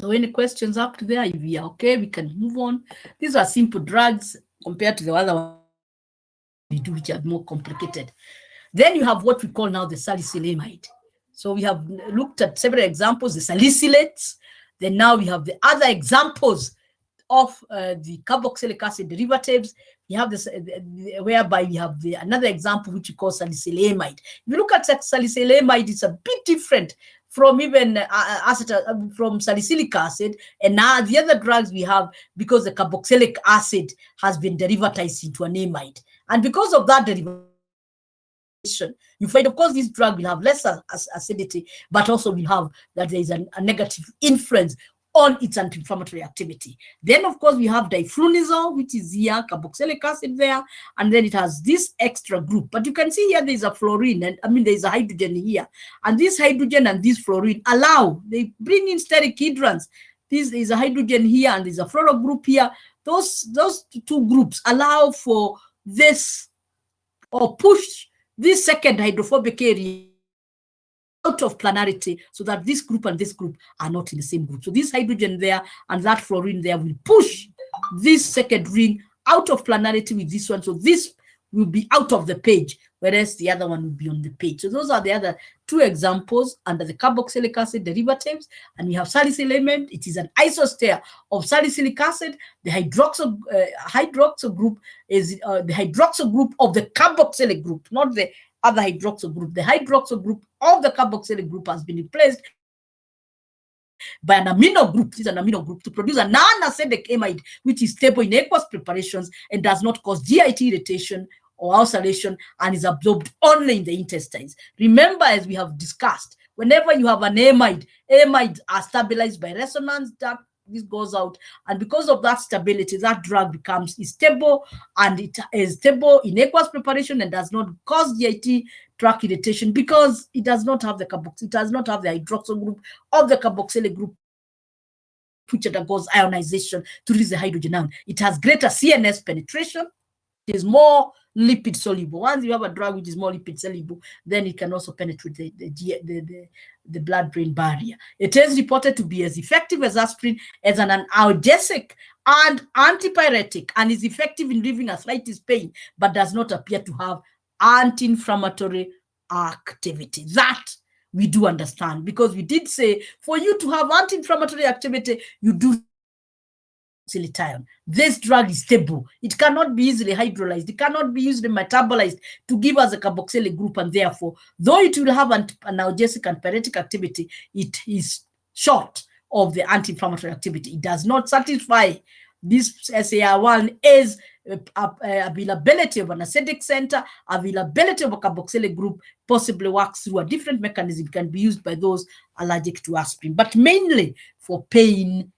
So any questions up to there? If we are okay, we can move on. These are simple drugs compared to the other ones we do, which are more complicated. Then you have what we call now the salicylamide. So we have looked at several examples, the salicylates. Then now we have the other examples of the carboxylic acid derivatives. We have this, whereby we have another example which we call salicylamide. If you look at salicylamide, it's a bit different from even from salicylic acid, and now the other drugs we have, because the carboxylic acid has been derivatized into an amide, and because of that derivation, you find, of course, this drug will have lesser acidity, but also we have that there is a negative influence on its anti-inflammatory activity. Then, of course, we have diflunisal, which is here, carboxylic acid there, and then it has this extra group. But you can see here there's a fluorine, and I mean there's a hydrogen here, and this hydrogen and this fluorine they bring in steric hydrons. This is a hydrogen here, and there's a fluoro group here. Those two groups allow for this, or push this second hydrophobic area out of planarity, so that this group and this group are not in the same group. So this hydrogen there and that fluorine there will push this second ring out of planarity with this one. So this will be out of the page, whereas the other one will be on the page. So those are the other two examples under the carboxylic acid derivatives. And we have salicylamide. It is an isoster of salicylic acid. The hydroxyl group is the hydroxyl group of the carboxylic group, not the other hydroxyl group. The hydroxyl group of the carboxylic group has been replaced by an amino group. This is an amino group to produce a non-acidic amide, which is stable in aqueous preparations and does not cause GIT irritation or ulceration, and is absorbed only in the intestines. Remember, as we have discussed, whenever you have an amide, amides are stabilized by resonance. This goes out, and because of that stability, that drug becomes stable, and it is stable in aqueous preparation and does not cause GIT tract irritation, because it does not have the hydroxyl group of the carboxylic group, which undergoes ionization to release the hydrogen ion. It has greater CNS penetration. It is more lipid soluble. Once you have a drug which is more lipid soluble, then it can also penetrate the blood-brain barrier. It is reported to be as effective as aspirin as an analgesic and antipyretic, and is effective in relieving arthritis pain, but does not appear to have anti-inflammatory activity. That we do understand, because we did say for you to have anti-inflammatory activity, you do glutathione. This drug is stable. It cannot be easily hydrolyzed. It cannot be easily metabolized to give us a carboxylic group, and therefore, though it will have an analgesic and pyretic activity, it is short of the anti-inflammatory activity. It does not satisfy this SAR1 is availability of an acidic center, availability of a carboxylic group, possibly works through a different mechanism, can be used by those allergic to aspirin, but mainly for pain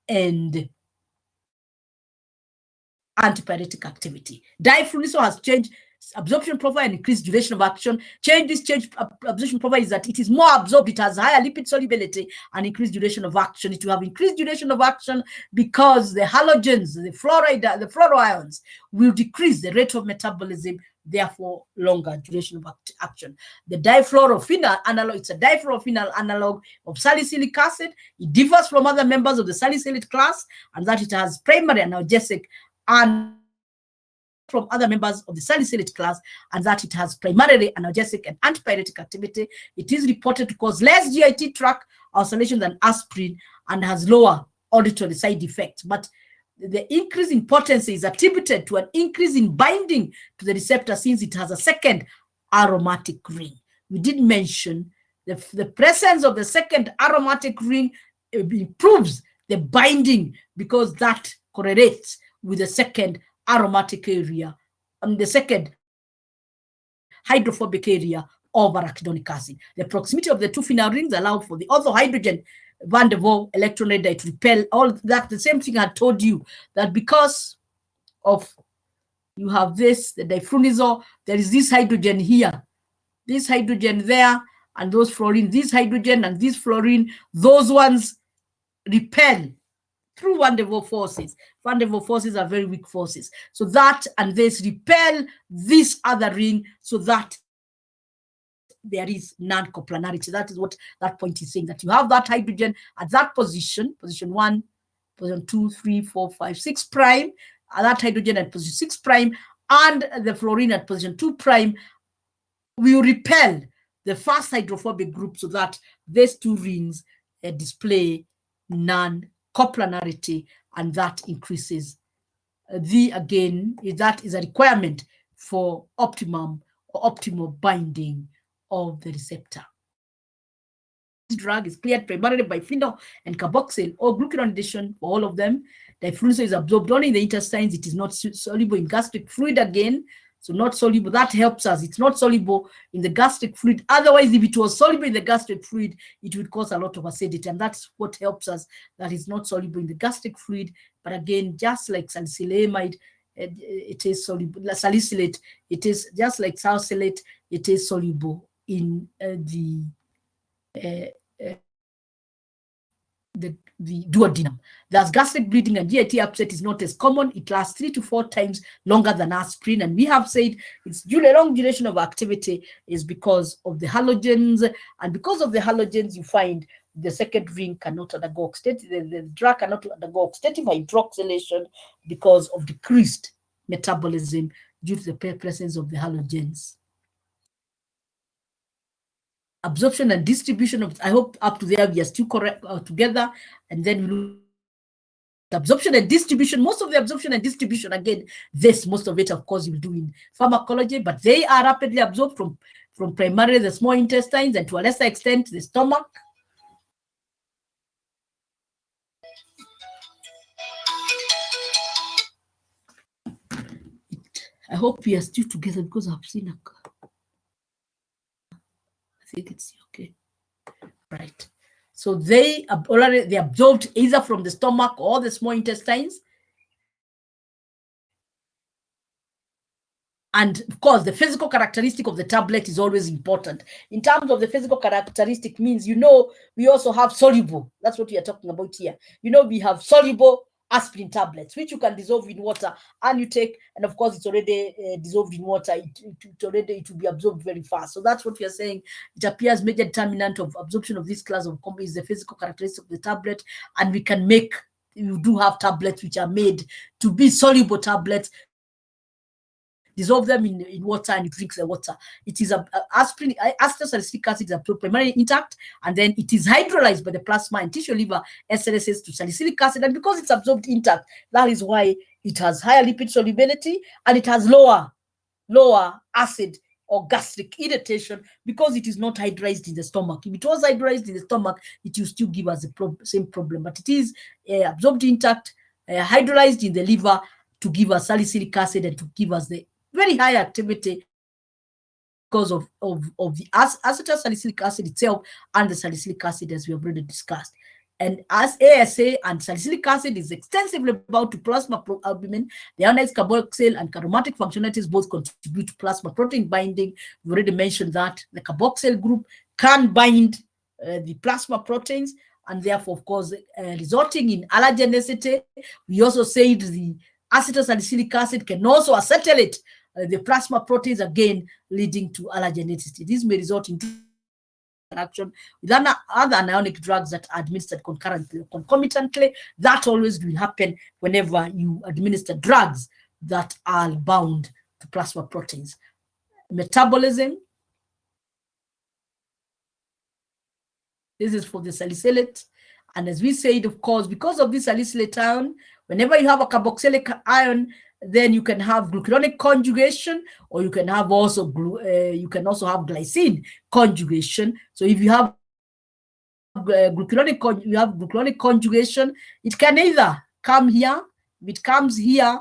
and antipyretic activity. Diflunisal has changed absorption profile and increased duration of action. Change absorption profile is that it is more absorbed, it has higher lipid solubility and increased duration of action. It will have increased duration of action because the halogens, the fluoroions will decrease the rate of metabolism, therefore longer duration of action. The difluorophenol analog, it's a difluorophenol analog of salicylic acid. It differs from other members of the salicylate class, and that it has primary analgesic, and from other members of the salicylate class, and that it has primarily analgesic and antipyretic activity. It is reported to cause less GIT tract ulceration than aspirin and has lower auditory side effects. But the increase in potency is attributed to an increase in binding to the receptor, since it has a second aromatic ring. We did mention the presence of the second aromatic ring improves the binding, because that correlates with the second aromatic area and the second hydrophobic area of arachidonic acid. The proximity of the two phenyl rings allow for the other hydrogen van der Waals electron radii to repel. All that, the same thing I told you, that because of you have this, the diflunisal, there is this hydrogen here, this hydrogen there, and those fluorine, this hydrogen and this fluorine, those ones repel through van der Waals forces. Van der Waals forces are very weak forces. So that and this repel this other ring, so that there is non-coplanarity. That is what that point is saying, that you have that hydrogen at that position 1, position 2, 3, 4, 5, 6 prime, that hydrogen at position 6 prime, and the fluorine at position 2 prime will repel the first hydrophobic group, so that these two rings display non-coplanarity, and that increases that is a requirement for optimum or optimal binding of the receptor. This drug is cleared primarily by phenol and carboxyl or glucuronidation for all of them. Diflunisal is absorbed only in the intestines. It is not soluble in gastric fluid again. So not soluble. That helps us. It's not soluble in the gastric fluid. Otherwise, if it was soluble in the gastric fluid, it would cause a lot of acidity. And that's what helps us, that is not soluble in the gastric fluid. But again, just like salicylamide, it is soluble. Salicylate, it is just like salicylate, it is soluble in the duodenum. Thus, gastric bleeding and GIT upset is not as common. It lasts 3 to 4 times longer than aspirin. And we have said its long duration of activity is because of the halogens. And because of the halogens, you find the second ring cannot undergo oxidative, the drug cannot undergo oxidative hydroxylation because of decreased metabolism due to the presence of the halogens. Absorption and distribution of, I hope up to there we are still correct together, and then we look at absorption and distribution. Most of the absorption and distribution, again, most of it, of course, you will do in pharmacology, but they are rapidly absorbed from primarily the small intestines and to a lesser extent the stomach. I hope we are still together because I've seen I think it's okay. Right. So they absorbed either from the stomach or the small intestines. And of course, the physical characteristic of the tablet is always important. In terms of the physical characteristic means, we also have soluble. That's what we are talking about here. We have soluble aspirin tablets, which you can dissolve in water and you take, and of course, it's already dissolved in water. It will be absorbed very fast. So that's what we are saying. It appears major determinant of absorption of this class of compounds is the physical characteristic of the tablet, and you do have tablets which are made to be soluble tablets. Dissolve them in water and you drink the water. It is aspirin, acetylsalicylic acid is absorbed primarily intact, and then it is hydrolyzed by the plasma and tissue liver SLSs to salicylic acid. And because it's absorbed intact, that is why it has higher lipid solubility and it has lower acid or gastric irritation, because it is not hydrolyzed in the stomach. If it was hydrolyzed in the stomach, it will still give us the same problem. But it is absorbed intact, hydrolyzed in the liver to give us salicylic acid and to give us the very high activity because of the acetylsalicylic acid itself and the salicylic acid, as we have already discussed. And as ASA and salicylic acid is extensively bound to plasma albumin, the ionized carboxyl and aromatic functionalities both contribute to plasma protein binding. We already mentioned that the carboxyl group can bind the plasma proteins, and therefore, of course, resulting in allergenicity. We also said the acetylsalicylic acid can also acetylate the plasma proteins, again leading to allergenicity. This may result in interaction with other anionic drugs that are administered concurrently or concomitantly. That always will happen whenever you administer drugs that are bound to plasma proteins. Metabolism. This is for the salicylate. And as we said, of course, because of this salicylate ion, whenever you have a carboxylic ion, then you can have glucuronic conjugation, or you can have also glycine conjugation. So if you have glucuronic conjugation, it can either come here. If it comes here,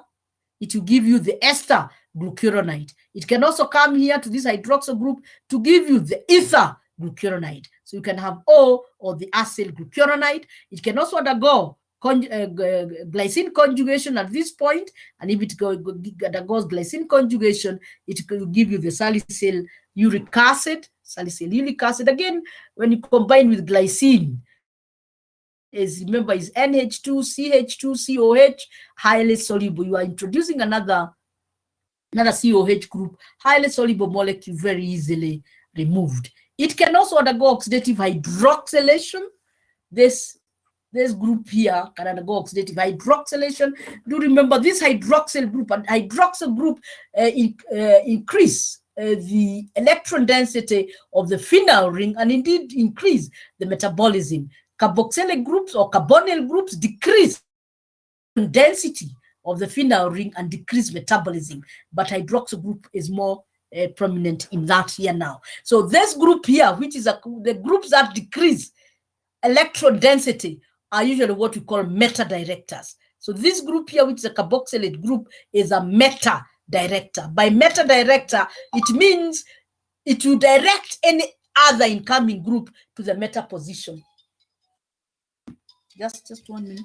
it will give you the ester glucuronide. It can also come here to this hydroxyl group to give you the ether glucuronide. So you can have O or the acyl glucuronide. It can also undergo glycine conjugation at this point, and if it undergoes glycine conjugation, it will give you the salicylic acid. Again, when you combine with glycine, remember, is NH2, CH2, COH, highly soluble. You are introducing another COH group, highly soluble molecule very easily, removed. It can also undergo oxidative hydroxylation. This group here can undergo oxidative hydroxylation. Do remember this hydroxyl group, and hydroxyl group increase the electron density of the phenyl ring and indeed increase the metabolism. Carboxylic groups or carbonyl groups decrease density of the phenyl ring and decrease metabolism, but hydroxyl group is more prominent in that here now. So this group here, which is the groups that decrease electron density, are usually what we call meta-directors. So this group here, which is a carboxylate group, is a meta-director. By meta-director, it means it will direct any other incoming group to the meta position. Just 1 minute.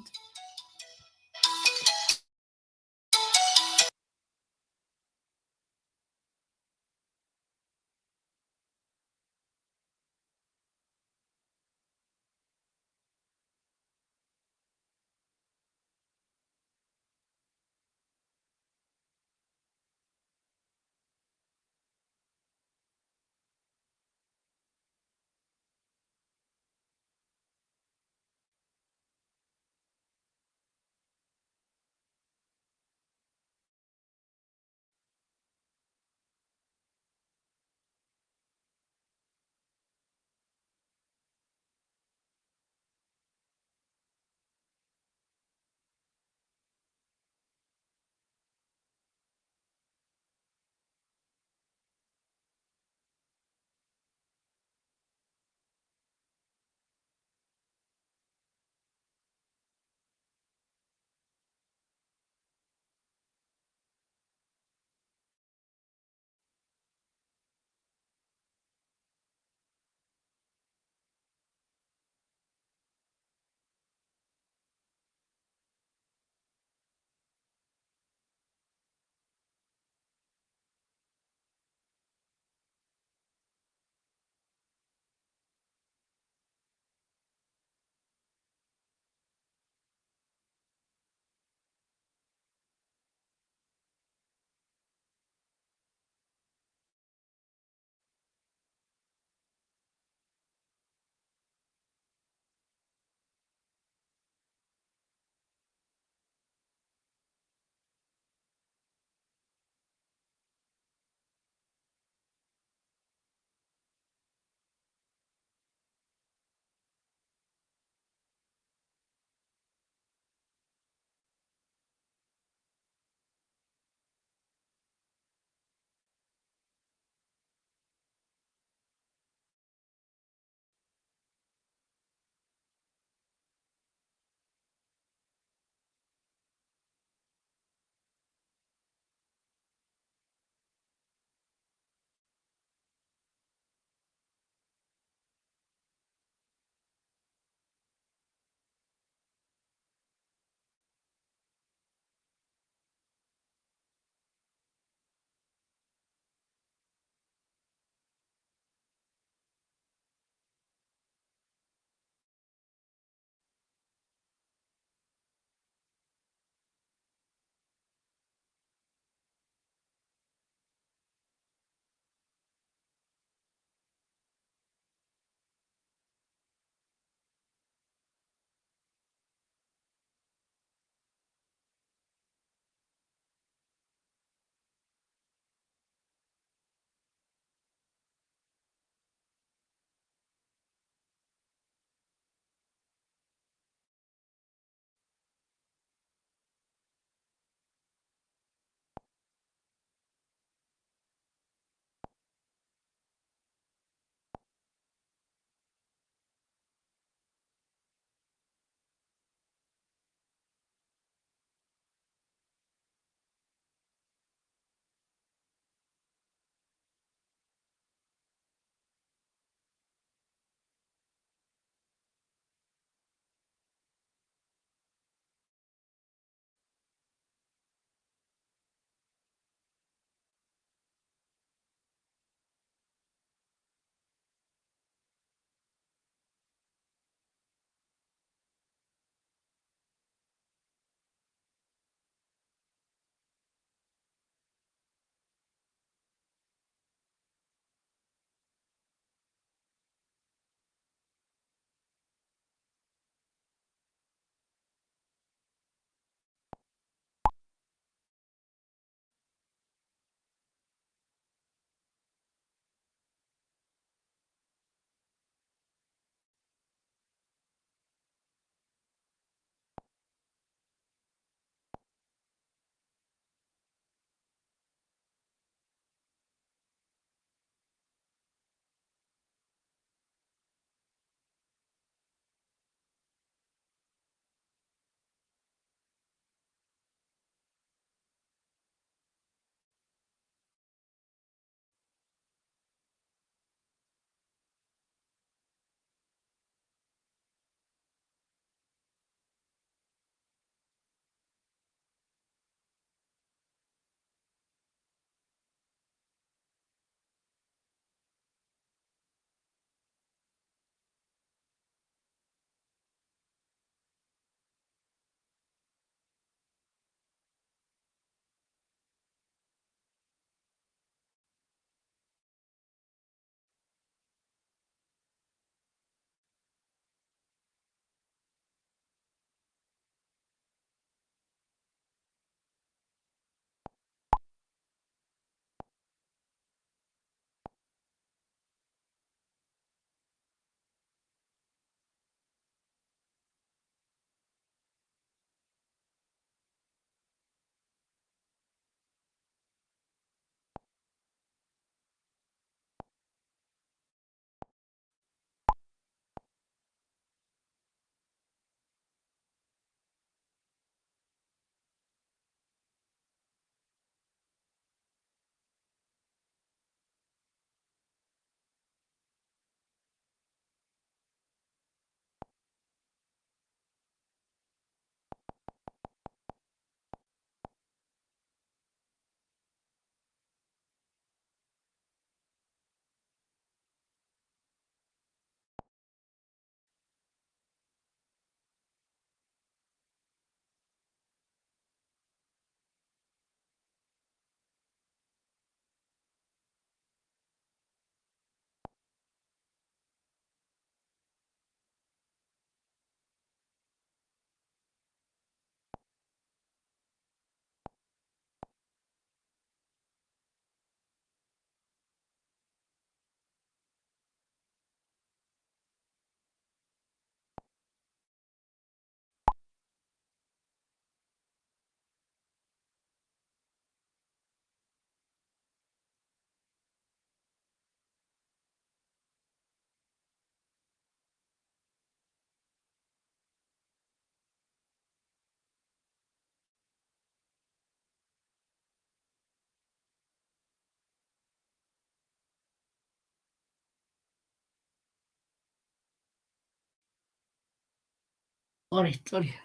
Sorry.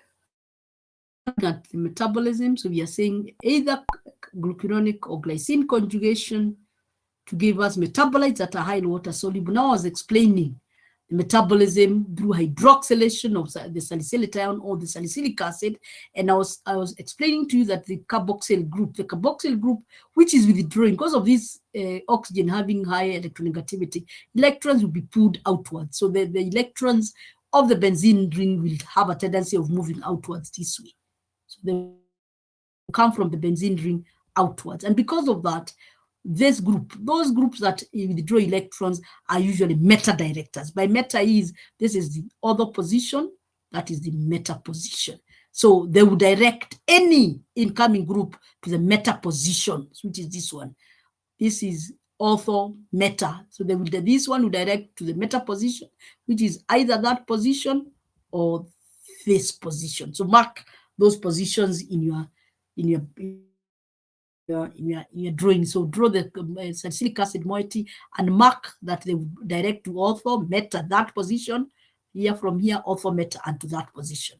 At the metabolism, so we are saying either glucuronic or glycine conjugation to give us metabolites that are highly water soluble. Now I was explaining the metabolism through hydroxylation of the salicylic ion or the salicylic acid, and I was explaining to you that the carboxyl group, which is withdrawing because of this oxygen having high electronegativity, electrons will be pulled outwards. So the electrons of the benzene ring will have a tendency of moving outwards this way. So they will come from the benzene ring outwards. And because of that, those groups that withdraw electrons are usually meta directors. By meta this is the other position, that is the meta position. So they will direct any incoming group to the meta position, which is this one. This is ortho meta. So this one will direct to the meta position, which is either that position or this position. So mark those positions in your drawing. So draw the salicylic acid moiety and mark that they direct to ortho meta, that position here, from here ortho meta, and to that position.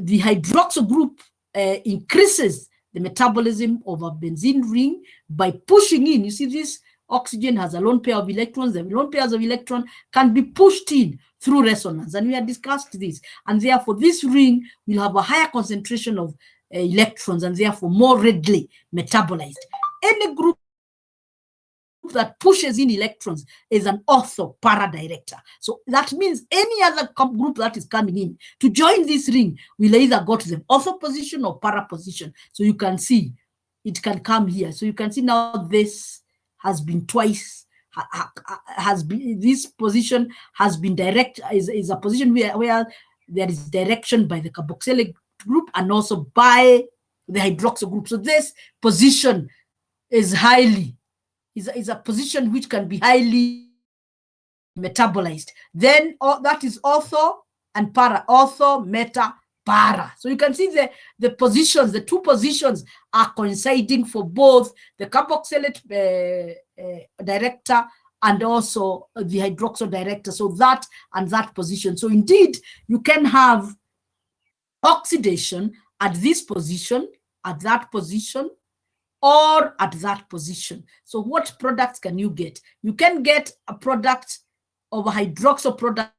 The hydroxyl group increases the metabolism of a benzene ring by pushing in. You see, this oxygen has a lone pair of electrons. The lone pairs of electrons can be pushed in through resonance, and we have discussed this. And therefore, this ring will have a higher concentration of electrons and therefore more readily metabolized. Any group that pushes in electrons is an ortho para director. So that means any other group that is coming in to join this ring will either go to the ortho position or para position. So you can see it can come here. So you can see now this has been twice, this position has been direct, is a position where there is direction by the carboxylic group and also by the hydroxyl group. So this position is a position which can be highly metabolized. Then that is ortho and para, ortho, meta, para. So you can see the positions, the two positions are coinciding for both the carboxylate director and also the hydroxyl director. So that and that position. So indeed, you can have oxidation at this position, at that position, or at that position. So what products can you get? You can get a product of a hydroxyl product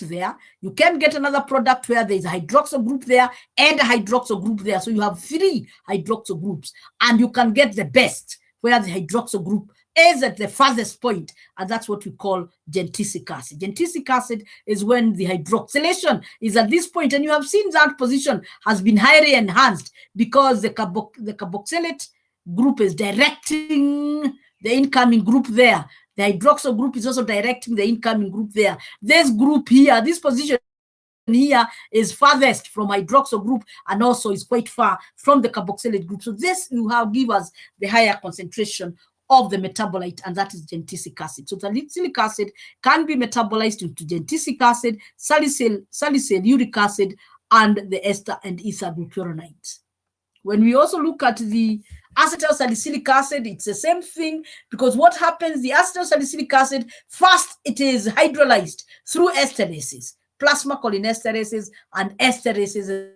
there. You can get another product where there is a hydroxyl group there and a hydroxyl group there. So you have 3 hydroxyl groups, and you can get the best where the hydroxyl group is at the farthest point, and that's what we call gentisic acid. Gentisic acid is when the hydroxylation is at this point, and you have seen that position has been highly enhanced because the carboxylate group is directing the incoming group there. The hydroxyl group is also directing the incoming group there. This group here, this position here is farthest from hydroxyl group and also is quite far from the carboxylate group. So this will give us the higher concentration of the metabolite, and that is gentisic acid. So salicylic acid can be metabolized into gentisic acid, salicylic acid, and the ester and ether glucuronides. When we also look at the acetyl salicylic acid, it's the same thing, because what happens, the acetyl salicylic acid, first it is hydrolyzed through esterases, plasma cholinesterases and esterases.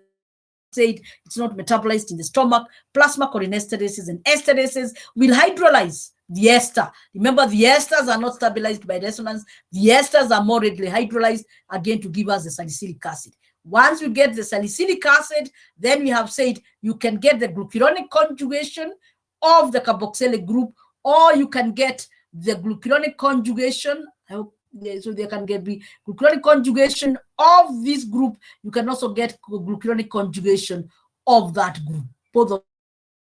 Said it's not metabolized in the stomach. Plasma cholinesterases and esterases will hydrolyze the ester. Remember, the esters are not stabilized by resonance. The esters are more readily hydrolyzed, again, to give us the salicylic acid. Once you get the salicylic acid, then we have said you can get the glucuronic conjugation of the carboxylic group, or you can get the glucuronic conjugation. So there can be glucuronic conjugation of this group. You can also get glucuronic conjugation of that group, both of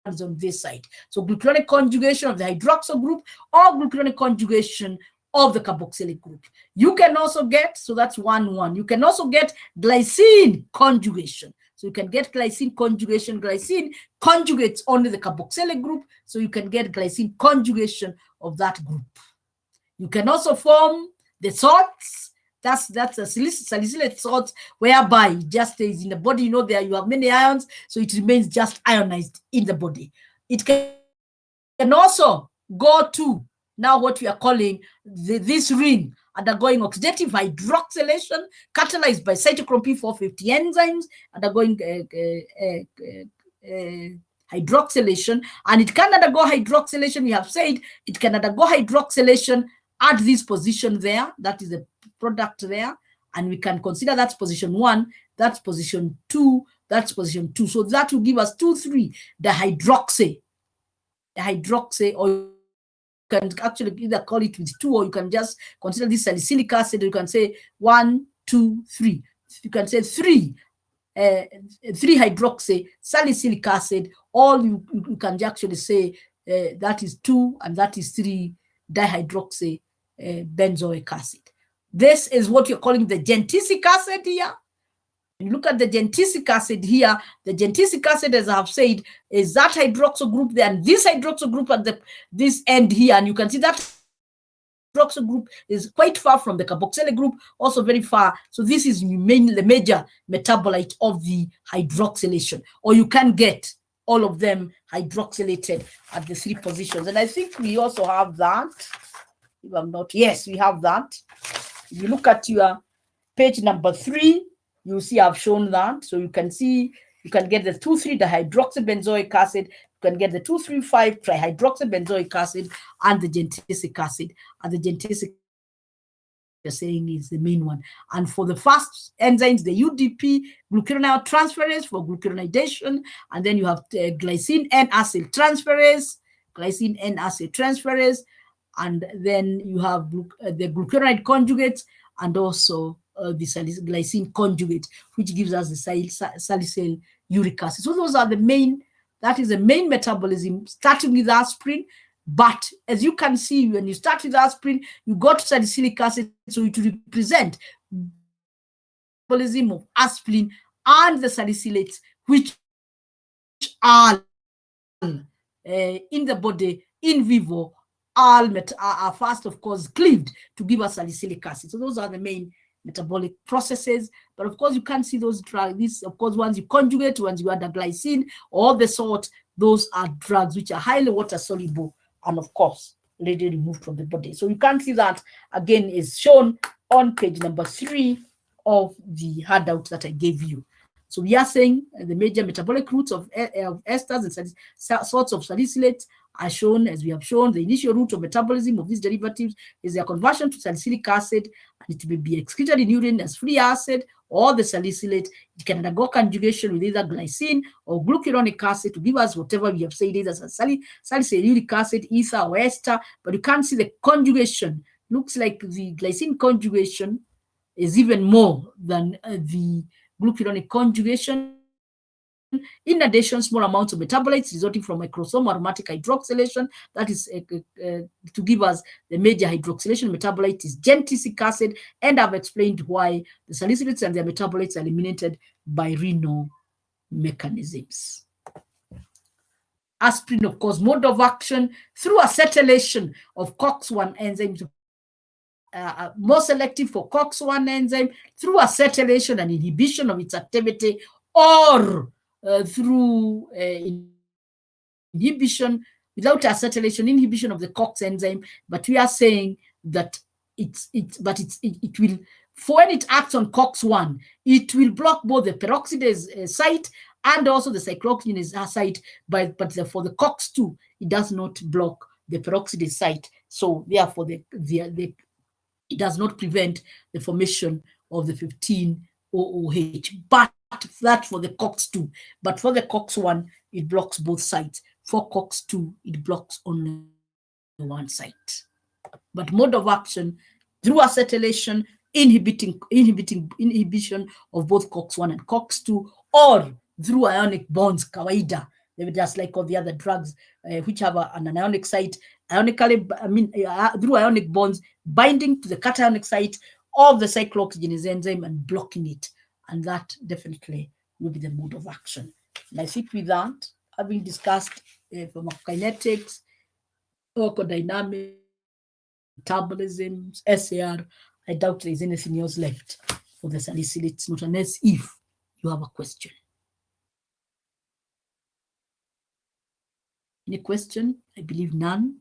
them on this side. So glucuronic conjugation of the hydroxyl group or glucuronic conjugation of the carboxylic group. You can also get, so that's 1-1. You can also get glycine conjugation. So you can get glycine conjugation. Glycine conjugates only the carboxylic group, so you can get glycine conjugation of that group. You can also form the salts, that's a salicylate salt, whereby just is in the body, there you have many ions, so it remains just ionized in the body. It can also go to now what we are calling this ring undergoing oxidative hydroxylation, catalyzed by cytochrome P450 enzymes, undergoing hydroxylation, and it can undergo hydroxylation. We have said it can undergo hydroxylation at this position there. That is the product there, and we can consider that's position 1, that's position 2, that's position 2. So that will give us 2,3, the hydroxy, or you can actually either call it with 2, or you can just consider this salicylic acid. You can say 1, 2, 3. You can say 3 hydroxy salicylic acid, or you can actually say that is 2 and that is 3 dihydroxy benzoic acid. This is what you're calling the gentisic acid here. When you look at the gentisic acid here, the gentisic acid, as I have said, is that hydroxyl group there, and this hydroxyl group at this end here, and you can see that hydroxyl group is quite far from the carboxylic group, also very far. So this is the major metabolite of the hydroxylation, or you can get all of them hydroxylated at the 3 positions. And I think we also have that. If I'm not, yes, we have that. If you look at your page number 3, you'll see I've shown that. So you can see, you can get the 2,3 dihydroxybenzoic acid, you can get the 2,3,5 trihydroxybenzoic acid, and the gentisic acid. And the gentisic, you're saying, is the main one. And for the first enzymes, the UDP, glucuronide transferase for glucuronidation, and then you have glycine N-acid transferase, and then you have the glucuronide conjugates, and also the glycine conjugate, which gives us the salicyl uric acid. So those are the main, that is the main metabolism, starting with aspirin. But as you can see, when you start with aspirin, you go to salicylic acid, so it represent metabolism of aspirin and the salicylates, which are in the body in vivo, are first, of course, cleaved to give us salicylic acid. So those are the main metabolic processes. But of course, you can't see those drugs. These, of course, once you conjugate, once you add a glycine or the salt, those are drugs which are highly water soluble and, of course, readily removed from the body. So you can see that again is shown on page number 3 of the handout that I gave you. So we are saying the major metabolic routes of esters and salts of salicylates are shown, as we have shown. The initial route of metabolism of these derivatives is their conversion to salicylic acid, and it may be excreted in urine as free acid, or the salicylate. It can undergo conjugation with either glycine or glucuronic acid to give us whatever we have said, either salicylic acid, ether, or ester. But you can't see the conjugation. Looks like the glycine conjugation is even more than the glucuronic conjugation. In addition, small amounts of metabolites resulting from microsomal aromatic hydroxylation, that is to give us the major hydroxylation metabolite is gentisic acid, and I've explained why the salicylates and their metabolites are eliminated by renal mechanisms. Aspirin, of course, mode of action through acetylation of COX-1 enzymes, more selective for COX-1 enzyme through acetylation and inhibition of its activity, or through inhibition without acetylation, inhibition of the COX enzyme. But we are saying that it will, for when it acts on COX-1, it will block both the peroxidase site and also the cyclooxygenase site, but for the COX-2, it does not block the peroxidase site. So therefore, it does not prevent the formation of the 15-OOH. But that for the COX-2, but for the COX-1, it blocks both sides. For COX-2, it blocks only one site. But mode of action through acetylation, inhibition of both COX-1 and COX-2, or through ionic bonds, kawaida, just like all the other drugs which have an ionic site, through ionic bonds binding to the cationic site of the cyclooxygenase enzyme and blocking it. And that definitely will be the mode of action. And I think with that, having discussed pharmacokinetics, pharmacodynamics, metabolism, SAR, I doubt there is anything else left for the salicylates, not unless if you have a question. Any question? I believe none.